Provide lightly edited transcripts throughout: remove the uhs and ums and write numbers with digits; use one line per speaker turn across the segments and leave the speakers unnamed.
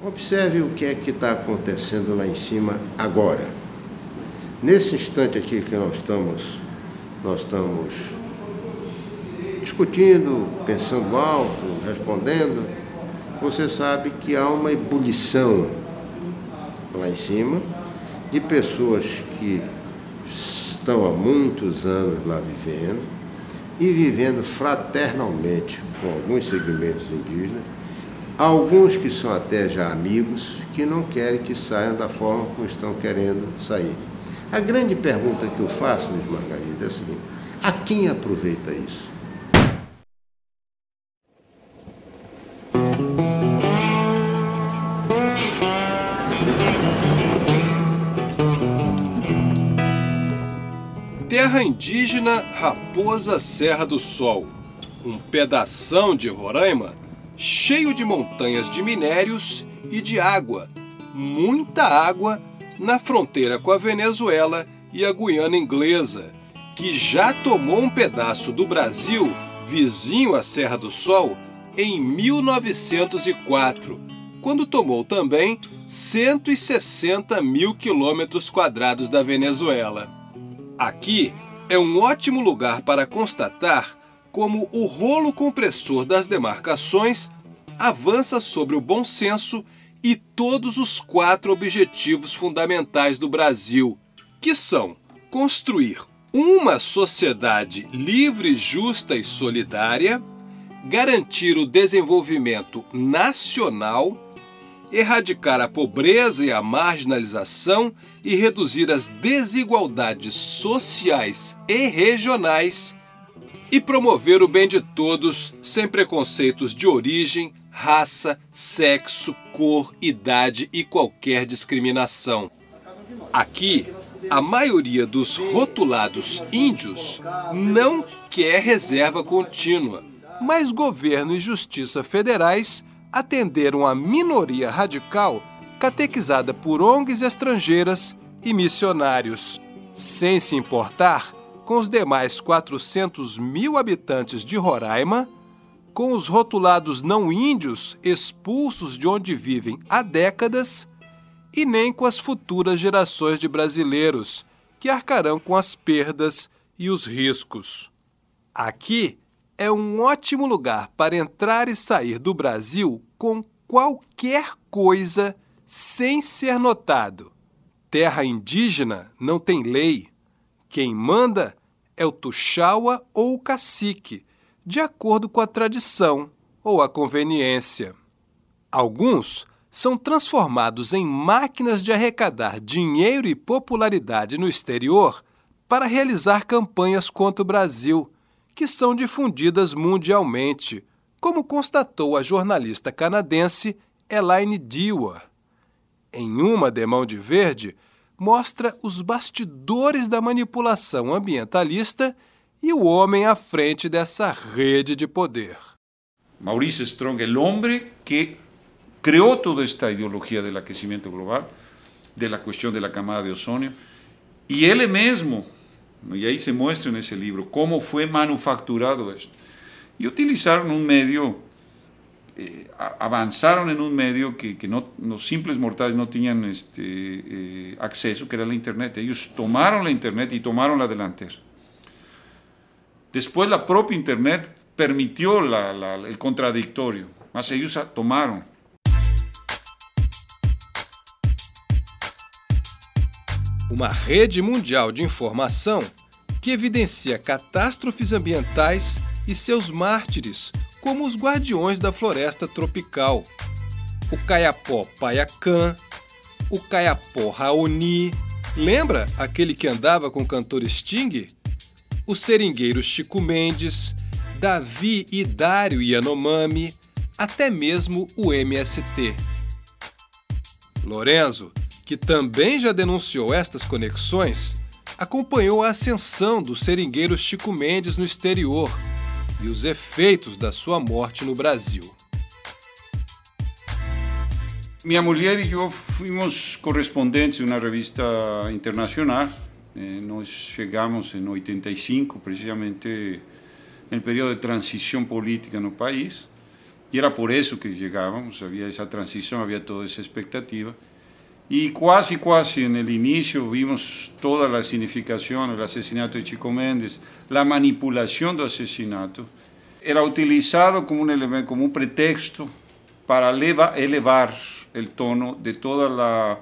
Observe o que é que está acontecendo lá em cima agora. Nesse instante aqui que nós estamos discutindo, pensando alto, respondendo, você sabe que há uma ebulição lá em cima de pessoas que estão há muitos anos lá vivendo e vivendo fraternalmente com alguns segmentos indígenas, alguns que são até já amigos, que não querem que saiam da forma como estão querendo sair. A grande pergunta que eu faço, Luiz Margarida, é a seguinte: a quem aproveita isso?
Terra indígena Raposa Serra do Sol, um pedação de Roraima cheio de montanhas de minérios e de água, muita água, na fronteira com a Venezuela e a Guiana Inglesa, que já tomou um pedaço do Brasil, vizinho à Serra do Sol, em 1904, quando tomou também 160 mil quilômetros quadrados da Venezuela. Aqui é um ótimo lugar para constatar como o rolo compressor das demarcações avança sobre o bom senso e todos os 4 objetivos fundamentais do Brasil, que são construir uma sociedade livre, justa e solidária, garantir o desenvolvimento nacional, erradicar a pobreza e a marginalização e reduzir as desigualdades sociais e regionais, e promover o bem de todos sem preconceitos de origem, raça, sexo, cor, idade e qualquer discriminação. Aqui, a maioria dos rotulados índios não quer reserva contínua, mas governo e justiça federais atenderam a minoria radical catequizada por ONGs estrangeiras e missionários, sem se importar com os demais 400 mil habitantes de Roraima, com os rotulados não índios expulsos de onde vivem há décadas, e nem com as futuras gerações de brasileiros, que arcarão com as perdas e os riscos. Aqui é um ótimo lugar para entrar e sair do Brasil com qualquer coisa sem ser notado. Terra indígena não tem lei. Quem manda é o tuxaua ou o cacique, de acordo com a tradição ou a conveniência. Alguns são transformados em máquinas de arrecadar dinheiro e popularidade no exterior para realizar campanhas contra o Brasil, que são difundidas mundialmente, como constatou a jornalista canadense Elaine Dewar. Em uma de Mão de Verde, mostra os bastidores da manipulação ambientalista e o homem à frente dessa rede de poder.
Maurice Strong, el hombre que creó toda esta ideología del aquecimiento global, de la cuestión de la camada de ozono, y él mismo, y ahí se muestra en ese libro, cómo fue manufacturado esto. Y utilizaron un medio, avanzaron en un medio que los simples mortales no tenían acceso, que era la Internet. Ellos tomaron la Internet y tomaron la delantera. Después la propia Internet permitió el contradictorio, mas ellos tomaron.
Uma rede mundial de informação que evidencia catástrofes ambientais e seus mártires, como os guardiões da floresta tropical, o Kayapó Payacã, o Kayapó Raoni, lembra aquele que andava com o cantor Sting? O seringueiro Chico Mendes, Davi e Dário Yanomami, até mesmo o MST. Lorenzo, que também já denunciou estas conexões, acompanhou a ascensão do seringueiro Chico Mendes no exterior e os efeitos da sua morte no Brasil.
Minha mulher e eu fomos correspondentes de uma revista internacional. Nós chegamos em 85, precisamente no período de transição política no país. y era por eso que llegábamos, había esa transición, había toda esa expectativa. Y casi en el inicio vimos toda la significación, el asesinato de Chico Mendes, la manipulación del asesinato. Era utilizado como un elemento, como un pretexto para elevar el tono de toda la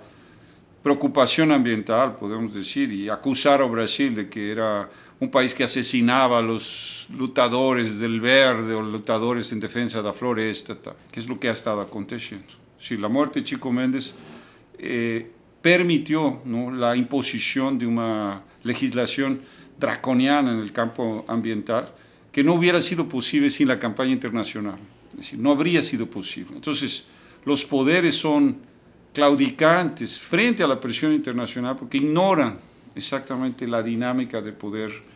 preocupación ambiental, podemos decir, y acusar a Brasil de que era un país que asesinaba a los lutadores del verde o lutadores en defensa de la floresta, que es lo que ha estado aconteciendo. Sí, la muerte de Chico Mendes permitió, ¿no?, la imposición de una legislación draconiana en el campo ambiental que no hubiera sido posible sin la campaña internacional. Es decir, no habría sido posible. Entonces, los poderes son claudicantes frente a la presión internacional porque ignoran exactamente la dinámica de poder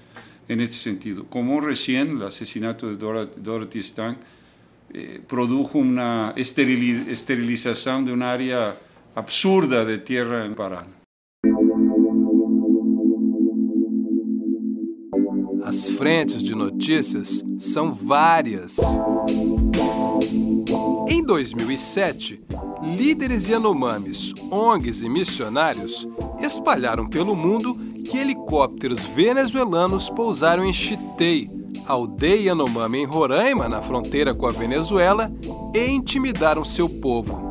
en este sentido. Como recién el asesinato de Dorothy Stang produjo una esterilización de un área absurda de tierra en Pará.
As frentes de notícias são várias. Em 2007, líderes Yanomamis, ONGs e missionários espalharam pelo mundo que helicópteros venezuelanos pousaram em Chitei, aldeia Yanomami em Roraima, na fronteira com a Venezuela, e intimidaram seu povo.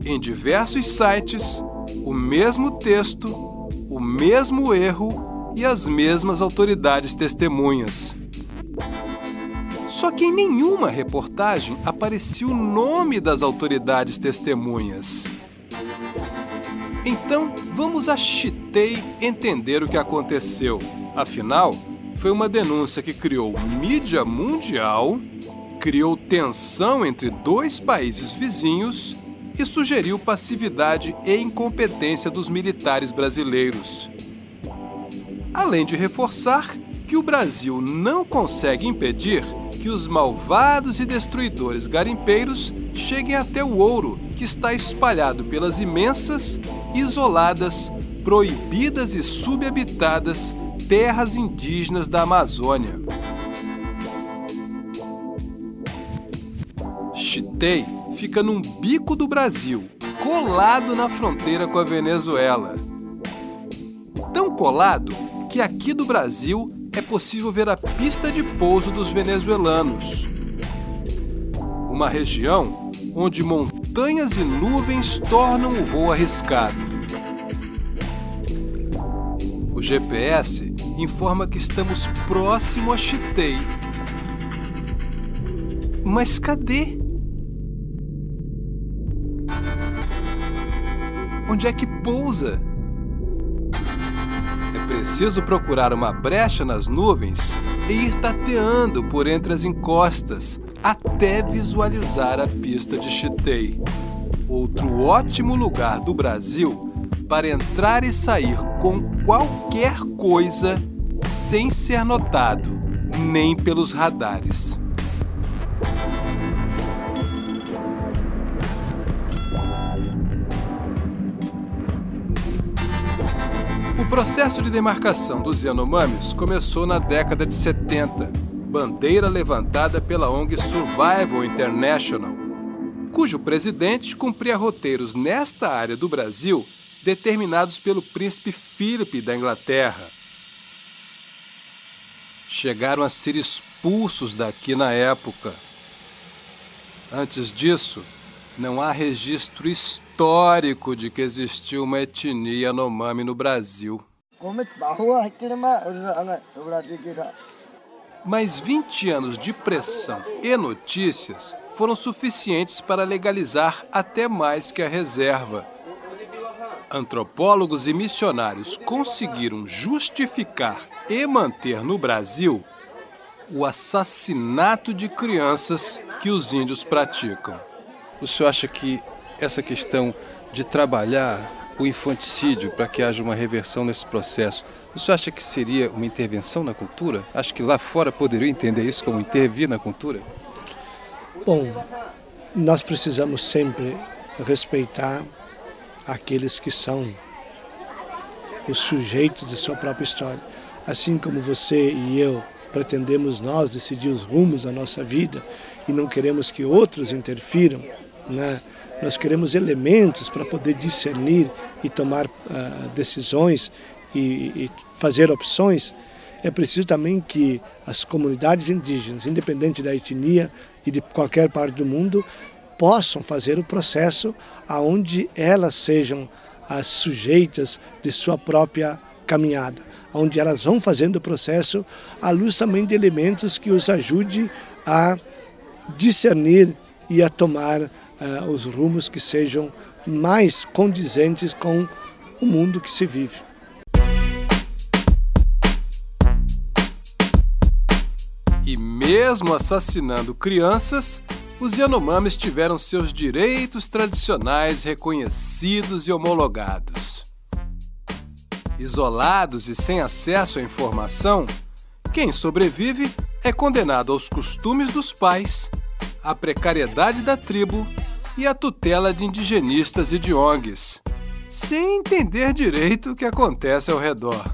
Em diversos sites, o mesmo texto, o mesmo erro e as mesmas autoridades testemunhas. Só que em nenhuma reportagem aparecia o nome das autoridades testemunhas. Então, vamos a Chitei entender o que aconteceu. Afinal, foi uma denúncia que criou mídia mundial, criou tensão entre dois países vizinhos e sugeriu passividade e incompetência dos militares brasileiros. Além de reforçar que o Brasil não consegue impedir que os malvados e destruidores garimpeiros cheguem até o ouro que está espalhado pelas imensas, isoladas, proibidas e subhabitadas terras indígenas da Amazônia. Chitei fica num bico do Brasil, colado na fronteira com a Venezuela. Tão colado que aqui do Brasil é possível ver a pista de pouso dos venezuelanos. Uma região onde montanhas e nuvens tornam o voo arriscado. O GPS informa que estamos próximo a Chitei. Mas cadê? Onde é que pousa? É preciso procurar uma brecha nas nuvens e ir tateando por entre as encostas até visualizar a pista de Chitei. Outro ótimo lugar do Brasil para entrar e sair com qualquer coisa sem ser notado, nem pelos radares. O processo de demarcação dos Yanomamis começou na década de 70, bandeira levantada pela ONG Survival International, cujo presidente cumpria roteiros nesta área do Brasil determinados pelo príncipe Philip da Inglaterra. Chegaram a ser expulsos daqui na época. Antes disso, não há registro histórico de que existiu uma etnia Yanomami no Brasil. Mas 20 anos de pressão e notícias foram suficientes para legalizar até mais que a reserva. Antropólogos e missionários conseguiram justificar e manter no Brasil o assassinato de crianças que os índios praticam. O senhor acha que essa questão de trabalhar o infanticídio para que haja uma reversão nesse processo, o senhor acha que seria uma intervenção na cultura? Acha que lá fora poderia entender isso como intervir na cultura?
Bom, nós precisamos sempre respeitar aqueles que são os sujeitos de sua própria história. Assim como você e eu pretendemos nós decidir os rumos da nossa vida, e não queremos que outros interfiram, né? Nós queremos elementos para poder discernir e tomar decisões e fazer opções. É preciso também que as comunidades indígenas, independente da etnia e de qualquer parte do mundo, possam fazer o processo aonde elas sejam as sujeitas de sua própria caminhada, onde elas vão fazendo o processo à luz também de elementos que os ajude a discernir e a tomar os rumos que sejam mais condizentes com o mundo que se vive.
E mesmo assassinando crianças, os Yanomamis tiveram seus direitos tradicionais reconhecidos e homologados. Isolados e sem acesso à informação, quem sobrevive é condenado aos costumes dos pais, à precariedade da tribo e à tutela de indigenistas e de ONGs, sem entender direito o que acontece ao redor.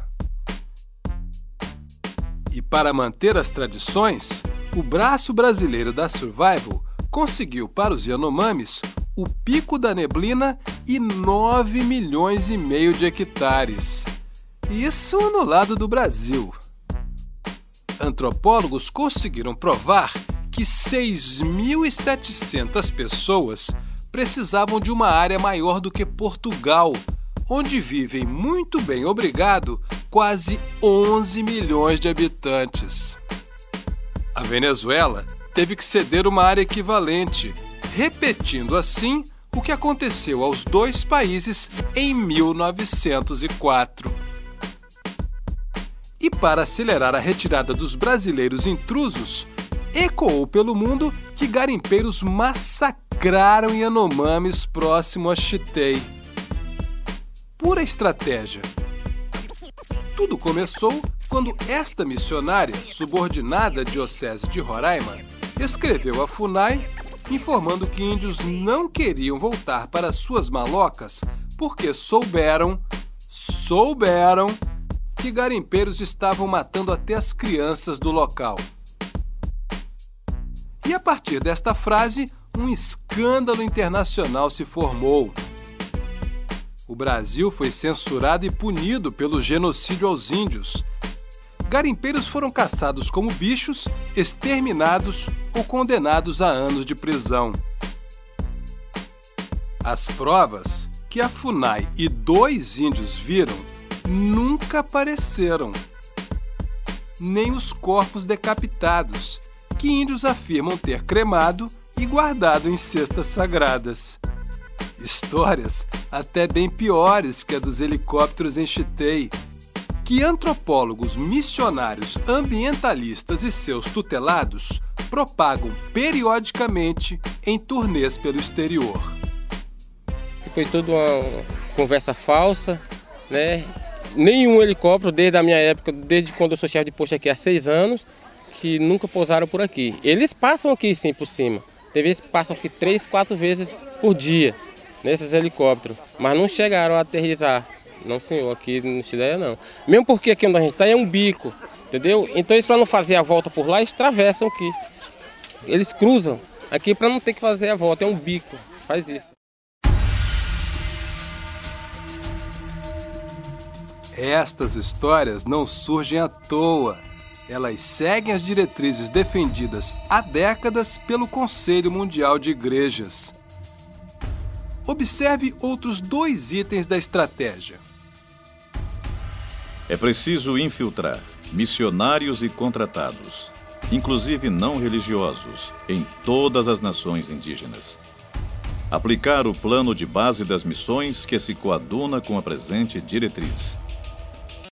E para manter as tradições, o braço brasileiro da Survival conseguiu para os Yanomamis o Pico da Neblina e 9,5 milhões de hectares. Isso no lado do Brasil. Antropólogos conseguiram provar que 6.700 pessoas precisavam de uma área maior do que Portugal, onde vivem, muito bem obrigado, quase 11 milhões de habitantes. A Venezuela teve que ceder uma área equivalente, repetindo assim o que aconteceu aos dois países em 1904. E para acelerar a retirada dos brasileiros intrusos, ecoou pelo mundo que garimpeiros massacraram Yanomamis próximo a Chitei. Pura estratégia. Tudo começou quando esta missionária, subordinada à Diocese de Roraima, escreveu a FUNAI informando que índios não queriam voltar para suas malocas porque souberam que garimpeiros estavam matando até as crianças do local. E a partir desta frase, um escândalo internacional se formou. O Brasil foi censurado e punido pelo genocídio aos índios. Garimpeiros foram caçados como bichos, exterminados ou condenados a anos de prisão. As provas que a FUNAI e 2 índios viram nunca apareceram. Nem os corpos decapitados, que índios afirmam ter cremado e guardado em cestas sagradas. Histórias até bem piores que a dos helicópteros em Chitei, que antropólogos, missionários, ambientalistas e seus tutelados propagam periodicamente em turnês pelo exterior.
Foi tudo uma conversa falsa, né? Nenhum helicóptero, desde a minha época, desde quando eu sou chefe de posto aqui há 6 anos, que nunca pousaram por aqui. Eles passam aqui sim por cima. Tem vezes que passam aqui 3, 4 vezes por dia nesses helicópteros, mas não chegaram a aterrissar. Não, senhor, aqui não te ideia não. Mesmo porque aqui onde a gente está é um bico, entendeu? Então eles, para não fazer a volta por lá, eles atravessam aqui. Eles cruzam aqui para não ter que fazer a volta, é um bico, faz isso.
Estas histórias não surgem à toa. Elas seguem as diretrizes defendidas há décadas pelo Conselho Mundial de Igrejas. Observe outros 2 itens da estratégia.
É preciso infiltrar missionários e contratados, inclusive não religiosos, em todas as nações indígenas. Aplicar o plano de base das missões que se coaduna com a presente diretriz.